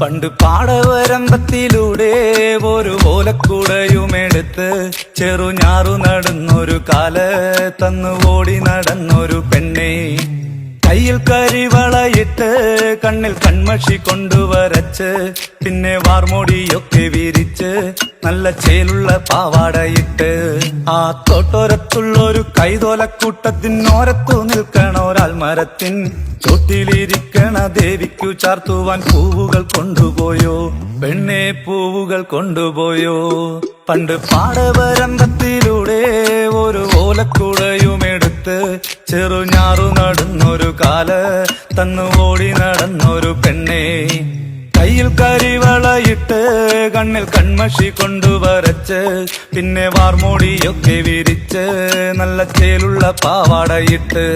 പണ്ട് പാടവരമ്പത്തിലൂടെ ഒരു ഓലക്കുടയുമെടുത്ത് ചെറുഞാറു നടന്നൊരു കാല് തന്നു ഓടി നടന്നൊരു പെണ്ണെ. കയ്യിൽ കരിവളയിട്ട് കണ്ണിൽ കൺമഷി കൊണ്ടുവരച്ച് പിന്നെ വാർമോടിയൊക്കെ വിരിച്ച് നല്ല ചേലുള്ള പാവാടയിട്ട് ആ തോട്ടോരത്തുള്ളൊരു കൈതോലക്കൂട്ടത്തിനോരത്തു നിൽക്കണ ഒരാൾ മരത്തിൻ ചോട്ടിലിരിക്കണ ദേവിക്കു ചാർത്തുവാൻ പൂവുകൾ കൊണ്ടുപോയോ പെണ്ണെ, പൂവുകൾ കൊണ്ടുപോയോ. പണ്ട് പാടവരമ്പത്തിലൂടെ ഒരു ഓലക്കുടയുമെടുത്ത് ചെറുഞാറു നടന്നൊരു കാല് തന്നു ഓടി നടന്നൊരു പെണ്ണെ. കയ്യിൽ കരിവളയിട്ട് കണ്ണിൽ കൺമഷി കൊണ്ടുവരച്ച് പിന്നെ വാർമോടിയൊക്കെ വിരിച്ച് നല്ല ചേലുള്ള പാവാടയിട്ട്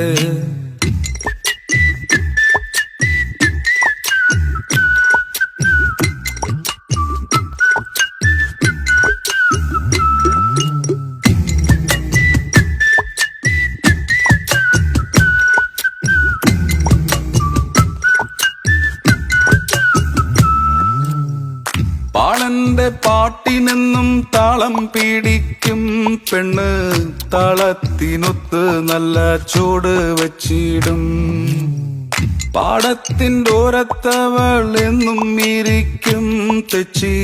പാളന്റെ പാട്ടിനെന്നും താളം പിടിക്കും പെണ്ണ്, താളത്തിനൊത്ത് നല്ല ചൂട് വച്ചിടും. പാടത്തിൻ്റെ ഓരത്തവൾ എന്നും ഇരിക്കും തെച്ചി